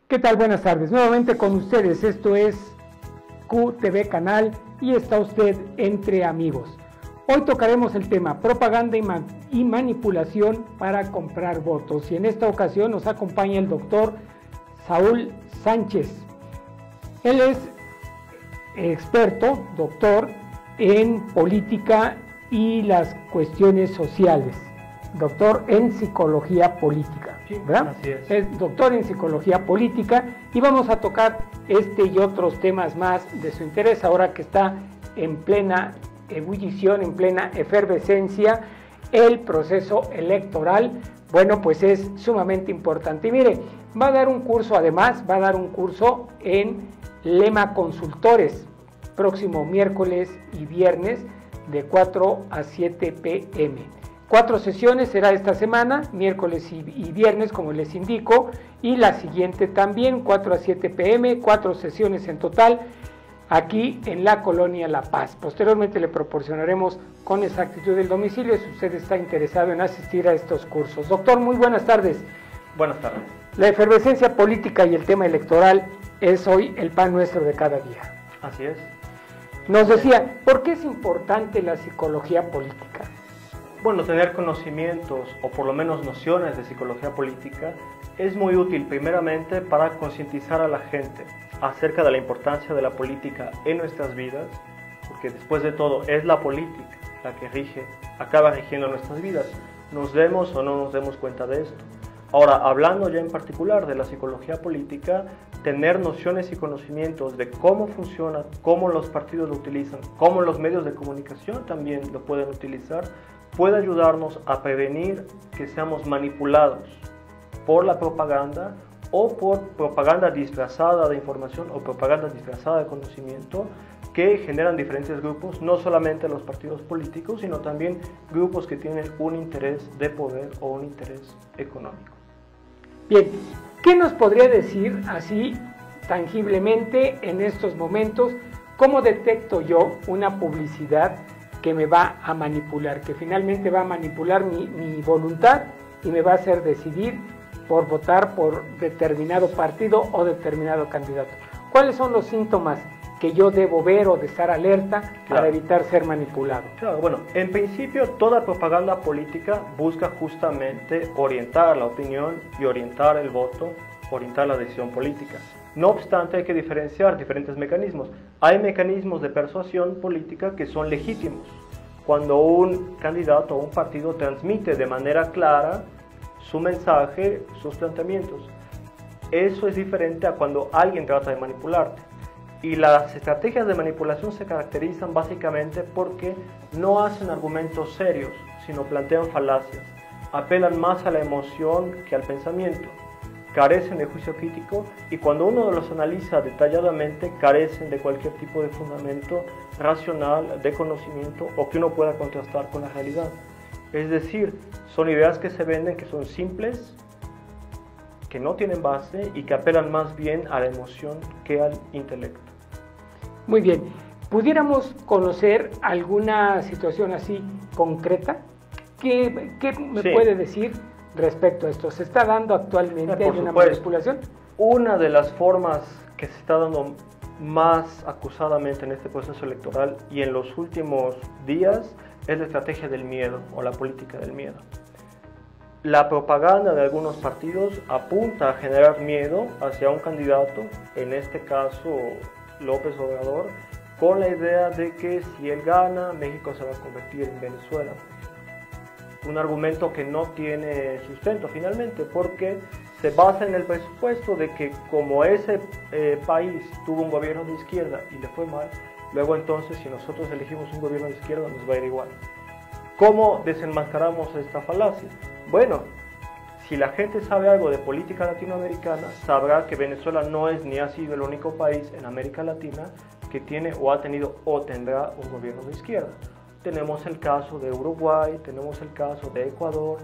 ¿Qué tal? Buenas tardes. Nuevamente con ustedes. Esto es QTV Canal y está usted entre amigos. Hoy tocaremos el tema propaganda y manipulación para comprar votos. Y en esta ocasión nos acompaña el doctor Saúl Sánchez. Él es experto, doctor en política y las cuestiones sociales. Doctor en psicología política, ¿verdad? Así es. Es doctor en psicología política y vamos a tocar este y otros temas más de su interés ahora que está en plena ebullición, en plena efervescencia el proceso electoral. Bueno, pues es sumamente importante. Y mire, va a dar un curso, además, va a dar un curso en Lema Consultores, próximo miércoles y viernes de 4 a 7 p.m. 4 sesiones será esta semana, miércoles y viernes, como les indico, y la siguiente también, 4 a 7 p.m., 4 sesiones en total, aquí en la Colonia La Paz. Posteriormente le proporcionaremos con exactitud el domicilio si usted está interesado en asistir a estos cursos. Doctor, muy buenas tardes. Buenas tardes. La efervescencia política y el tema electoral es hoy el pan nuestro de cada día. Así es. Nos decía, ¿por qué es importante la psicología política? Bueno, tener conocimientos o por lo menos nociones de psicología política es muy útil primeramente para concientizar a la gente acerca de la importancia de la política en nuestras vidas, porque después de todo es la política la que acaba rigiendo nuestras vidas, nos demos o no nos demos cuenta de esto. Ahora, hablando ya en particular de la psicología política, tener nociones y conocimientos de cómo funciona, cómo los partidos lo utilizan, cómo los medios de comunicación también lo pueden utilizar, puede ayudarnos a prevenir que seamos manipulados por la propaganda o por propaganda disfrazada de información o propaganda disfrazada de conocimiento que generan diferentes grupos, no solamente los partidos políticos, sino también grupos que tienen un interés de poder o un interés económico. Bien, ¿qué nos podría decir así tangiblemente en estos momentos? ¿Cómo detecto yo una publicidad que me va a manipular, que finalmente va a manipular mi voluntad y me va a hacer decidir por votar por determinado partido o determinado candidato? ¿Cuáles son los síntomas que yo debo ver o de estar alerta para evitar ser manipulado? Claro, bueno, en principio toda propaganda política busca justamente orientar la opinión y orientar el voto, orientar la decisión política. No obstante, hay que diferenciar diferentes mecanismos. Hay mecanismos de persuasión política que son legítimos. Cuando un candidato o un partido transmite de manera clara su mensaje, sus planteamientos. Eso es diferente a cuando alguien trata de manipularte. Y las estrategias de manipulación se caracterizan básicamente porque no hacen argumentos serios, sino plantean falacias. Apelan más a la emoción que al pensamiento. Carecen de juicio crítico y cuando uno los analiza detalladamente carecen de cualquier tipo de fundamento racional, de conocimiento o que uno pueda contrastar con la realidad. Es decir, son ideas que se venden que son simples, que no tienen base y que apelan más bien a la emoción que al intelecto. Muy bien, ¿pudiéramos conocer alguna situación así concreta? ¿Qué me puede decir respecto a esto? ¿Se está dando actualmente una manipulación? Una de las formas que se está dando más acusadamente en este proceso electoral y en los últimos días es la estrategia del miedo o la política del miedo. La propaganda de algunos partidos apunta a generar miedo hacia un candidato, en este caso López Obrador, con la idea de que si él gana, México se va a convertir en Venezuela. Un argumento que no tiene sustento finalmente, porque se basa en el presupuesto de que como ese país tuvo un gobierno de izquierda y le fue mal, luego entonces si nosotros elegimos un gobierno de izquierda nos va a ir igual. ¿Cómo desenmascaramos esta falacia? Bueno, si la gente sabe algo de política latinoamericana, sabrá que Venezuela no es ni ha sido el único país en América Latina que tiene o ha tenido o tendrá un gobierno de izquierda. Tenemos el caso de Uruguay, tenemos el caso de Ecuador,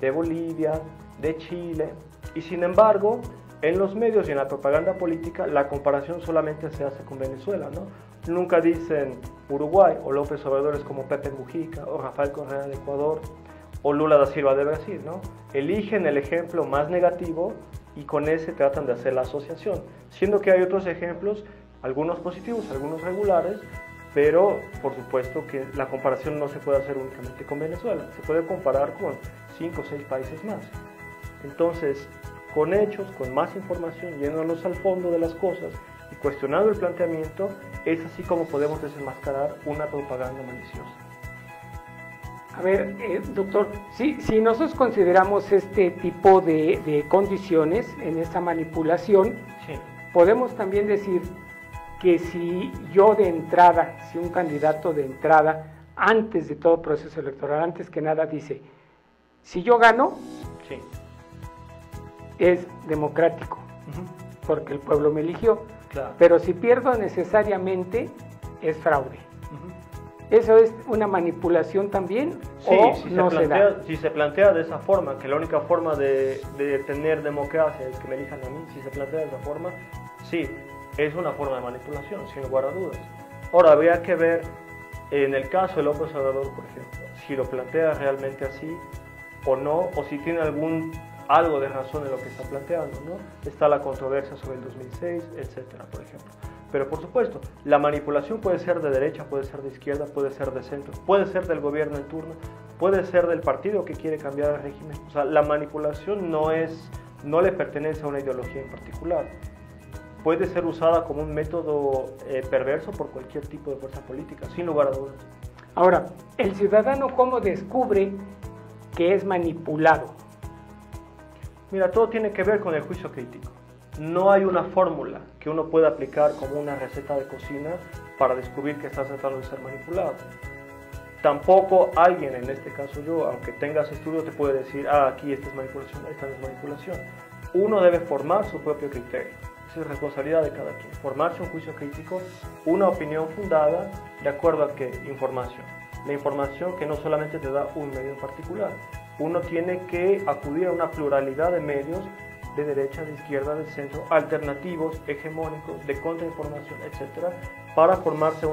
de Bolivia, de Chile, y sin embargo, en los medios y en la propaganda política, la comparación solamente se hace con Venezuela, ¿no? Nunca dicen Uruguay o López Obrador es como Pepe Mujica o Rafael Correa de Ecuador o Lula da Silva de Brasil, ¿no? Eligen el ejemplo más negativo y con ese tratan de hacer la asociación, siendo que hay otros ejemplos, algunos positivos, algunos regulares, pero por supuesto que la comparación no se puede hacer únicamente con Venezuela, se puede comparar con 5 o 6 países más. Entonces, con hechos, con más información, yéndonos al fondo de las cosas y cuestionando el planteamiento, es así como podemos desenmascarar una propaganda maliciosa. A ver, doctor, si nosotros consideramos este tipo de condiciones en esta manipulación, Sí. podemos también decir que si yo de entrada, si un candidato de entrada, antes de todo proceso electoral, antes que nada dice, si yo gano, Sí. es democrático, porque el pueblo me eligió, Claro. pero si pierdo necesariamente, es fraude. ¿Eso es una manipulación también Sí, o si no se da? si se plantea de esa forma, que la única forma de tener democracia es que me elijan a mí, si se plantea de esa forma, sí, es una forma de manipulación, sin lugar a dudas. Ahora, habría que ver, en el caso de López Obrador, por ejemplo, si lo plantea realmente así o no, o si tiene algo de razón en lo que está planteando, ¿no? Está la controversia sobre el 2006, etcétera, por ejemplo. Pero por supuesto, la manipulación puede ser de derecha, puede ser de izquierda, puede ser de centro, puede ser del gobierno en turno, puede ser del partido que quiere cambiar el régimen. O sea, la manipulación no le pertenece a una ideología en particular. Puede ser usada como un método perverso por cualquier tipo de fuerza política, sin lugar a dudas. Ahora, ¿el ciudadano cómo descubre que es manipulado? Mira, todo tiene que ver con el juicio crítico. No hay una fórmula que uno pueda aplicar como una receta de cocina para descubrir que estás tratando de ser manipulado. Tampoco alguien, en este caso yo, aunque tengas estudio, te puede decir, aquí esta es manipulación, esta no es manipulación. Uno debe formar su propio criterio. Esa es responsabilidad de cada quien. Formarse un juicio crítico, una opinión fundada, de acuerdo a qué información. La información que no solamente te da un medio en particular. Uno tiene que acudir a una pluralidad de medios, de derecha, de izquierda, de centro, alternativos, hegemónicos, de contrainformación, etcétera, para formarse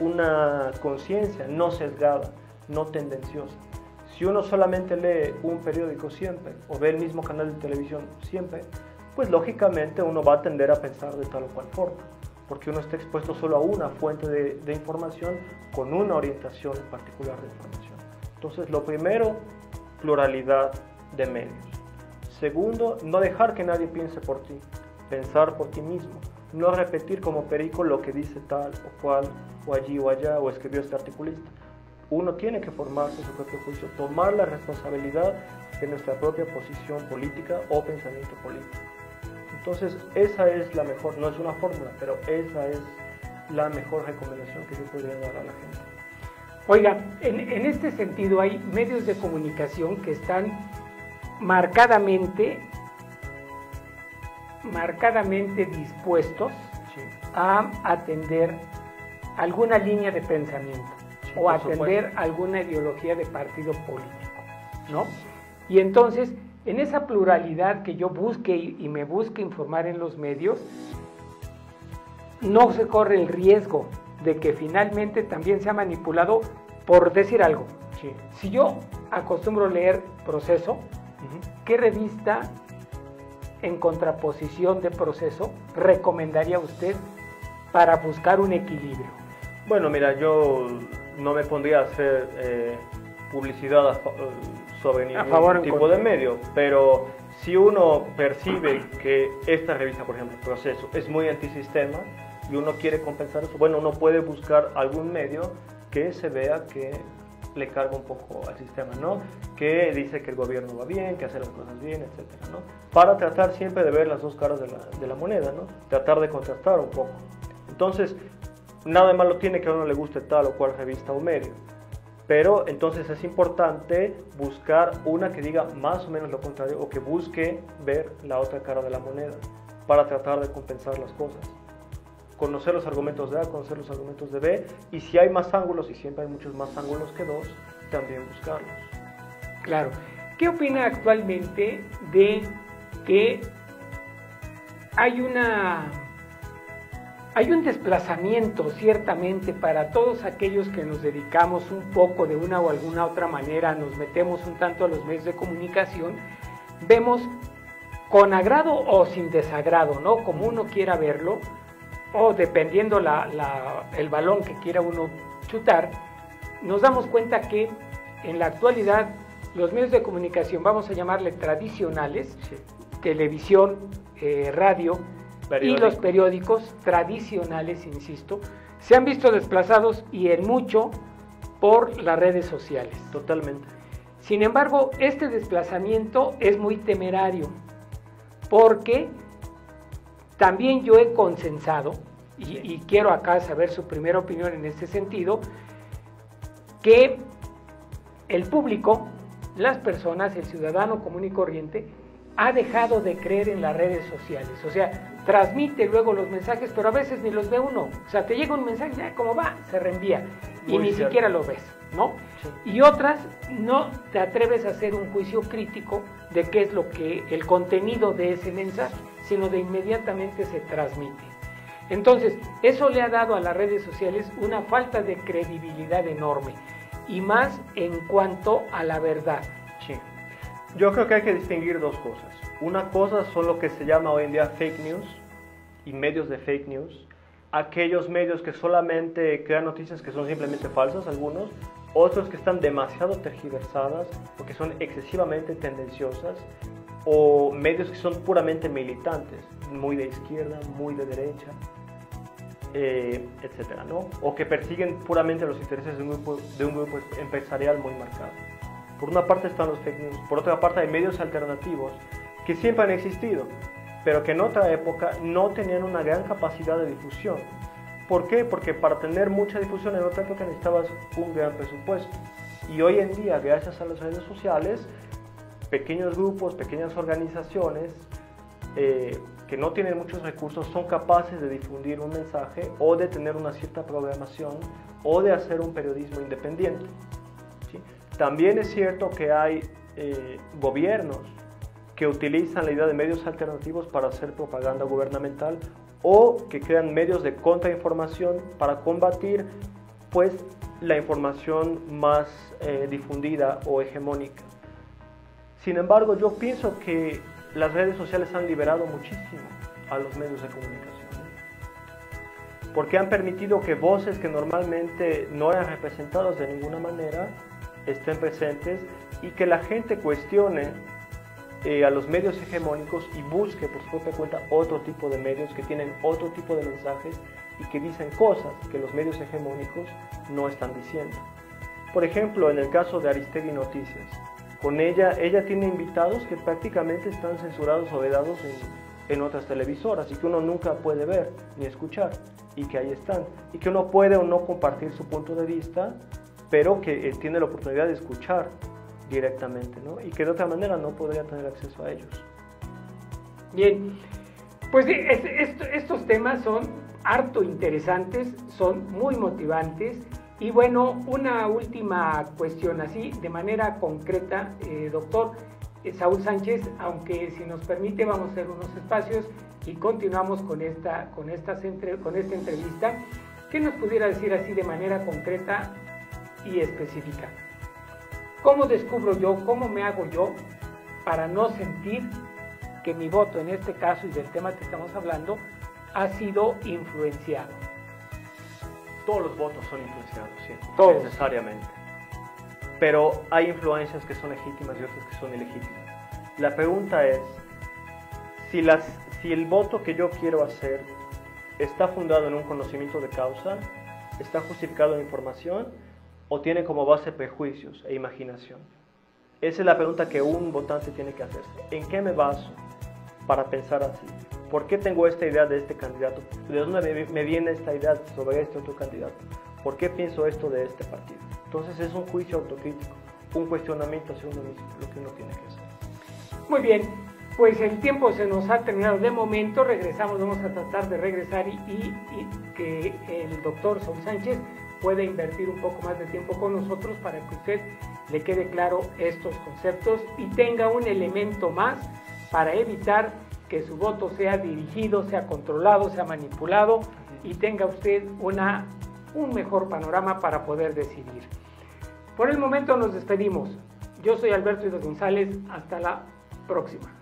una conciencia no sesgada, no tendenciosa. Si uno solamente lee un periódico siempre, o ve el mismo canal de televisión siempre, pues lógicamente uno va a tender a pensar de tal o cual forma, porque uno está expuesto solo a una fuente de información con una orientación en particular de información. Entonces, lo primero, pluralidad de medios. Segundo, no dejar que nadie piense por ti, pensar por ti mismo, no repetir como perico lo que dice tal o cual, o allí o allá, o escribió este articulista. Uno tiene que formarse su propio juicio, tomar la responsabilidad de nuestra propia posición política o pensamiento político. Entonces, esa es la mejor, no es una fórmula, pero esa es la mejor recomendación que yo podría dar a la gente. Oiga, en este sentido hay medios de comunicación que están marcadamente dispuestos Sí. a atender alguna línea de pensamiento Sí, o por atender supuesto. alguna ideología de partido político, ¿no? Y entonces, en esa pluralidad que yo busque y me busque informar en los medios, no se corre el riesgo de que finalmente también sea manipulado por decir algo. Sí. Si yo acostumbro leer Proceso, ¿qué revista en contraposición de Proceso recomendaría usted para buscar un equilibrio? Bueno, mira, yo no me pondría a hacer publicidad sobre ningún tipo de medio, pero si uno percibe que esta revista, por ejemplo, Proceso, es muy antisistema y uno quiere compensar eso, bueno, uno puede buscar algún medio que se vea que le carga un poco al sistema, ¿no? Que dice que el gobierno va bien, que hace las cosas bien, etcétera, ¿no? Para tratar siempre de ver las dos caras de la moneda, ¿no? Tratar de contrastar un poco. Entonces, nada de malo tiene que a uno le guste tal o cual revista o medio, pero entonces es importante buscar una que diga más o menos lo contrario o que busque ver la otra cara de la moneda para tratar de compensar las cosas. Conocer los argumentos de A, conocer los argumentos de B, y si hay más ángulos, y siempre hay muchos más ángulos que dos, también buscarlos. Claro. ¿Qué opina actualmente de que hay un desplazamiento ciertamente para todos aquellos que nos dedicamos un poco de una o alguna otra manera, nos metemos un tanto a los medios de comunicación? Vemos con agrado o sin desagrado, ¿no? Como uno quiera verlo, o dependiendo el balón que quiera uno chutar, nos damos cuenta que en la actualidad los medios de comunicación, vamos a llamarle tradicionales, Sí. televisión, radio y Periódico. los periódicos tradicionales, insisto, se han visto desplazados y en mucho por las redes sociales. Totalmente. Sin embargo, este desplazamiento es muy temerario, porque también yo he consensado, y quiero acá saber su primera opinión en este sentido, que el público, las personas, el ciudadano común y corriente, ha dejado de creer en las redes sociales. O sea, transmite luego los mensajes, pero a veces ni los ve uno. O sea, te llega un mensaje, ya como va, se reenvía, y Muy ni cierto. siquiera lo ves, ¿no? Sí. Y otras, no te atreves a hacer un juicio crítico de qué es lo que, el contenido de ese mensaje, sino de inmediatamente se transmite. Entonces, eso le ha dado a las redes sociales una falta de credibilidad enorme, y más en cuanto a la verdad. Sí. Yo creo que hay que distinguir dos cosas. Una cosa son lo que se llama hoy en día fake news y medios de fake news. Aquellos medios que solamente crean noticias que son simplemente falsas, algunos. Otros que están demasiado tergiversadas o que son excesivamente tendenciosas. O medios que son puramente militantes, muy de izquierda, muy de derecha, etcétera, ¿no? O que persiguen puramente los intereses de un grupo empresarial muy marcado. Por una parte están los fake news, por otra parte hay medios alternativos que siempre han existido, pero que en otra época no tenían una gran capacidad de difusión. ¿Por qué? Porque para tener mucha difusión en otra época necesitabas un gran presupuesto. Y hoy en día, gracias a las redes sociales, pequeños grupos, pequeñas organizaciones que no tienen muchos recursos son capaces de difundir un mensaje o de tener una cierta programación o de hacer un periodismo independiente. ¿Sí? También es cierto que hay gobiernos que utilizan la idea de medios alternativos para hacer propaganda gubernamental o que crean medios de contrainformación para combatir pues, la información más difundida o hegemónica. Sin embargo, yo pienso que las redes sociales han liberado muchísimo a los medios de comunicación, porque han permitido que voces que normalmente no eran representadas de ninguna manera estén presentes y que la gente cuestione a los medios hegemónicos y busque por su propia cuenta otro tipo de medios que tienen otro tipo de mensajes y que dicen cosas que los medios hegemónicos no están diciendo. Por ejemplo, en el caso de Aristegui Noticias, con ella tiene invitados que prácticamente están censurados o vedados en otras televisoras y que uno nunca puede ver ni escuchar y que ahí están y que uno puede o no compartir su punto de vista, pero que tiene la oportunidad de escuchar directamente, ¿no? Y que de otra manera no podría tener acceso a ellos. Bien, pues estos temas son harto interesantes, son muy motivantes. Y bueno, una última cuestión así, de manera concreta, doctor Saúl Sánchez, aunque si nos permite vamos a hacer unos espacios y continuamos con esta entrevista. ¿Qué nos pudiera decir así de manera concreta y específica? ¿Cómo descubro yo, cómo me hago yo para no sentir que mi voto en este caso y del tema que estamos hablando ha sido influenciado? Todos los votos son influenciados, sí, Todos. necesariamente. Pero hay influencias que son legítimas y otras que son ilegítimas. La pregunta es, si el voto que yo quiero hacer está fundado en un conocimiento de causa, está justificado en información o tiene como base prejuicios e imaginación. Esa es la pregunta que un votante tiene que hacerse. ¿En qué me baso para pensar así? ¿Por qué tengo esta idea de este candidato? ¿De dónde me viene esta idea sobre este otro candidato? ¿Por qué pienso esto de este partido? Entonces es un juicio autocrítico, un cuestionamiento hacia uno mismo, lo que uno tiene que hacer. Muy bien, pues el tiempo se nos ha terminado de momento, regresamos, vamos a tratar de regresar y que el doctor Saúl Sánchez pueda invertir un poco más de tiempo con nosotros para que usted le quede claro estos conceptos y tenga un elemento más para evitar que su voto sea dirigido, sea controlado, sea manipulado y tenga usted un mejor panorama para poder decidir. Por el momento nos despedimos. Yo soy Alberto Ido González. Hasta la próxima.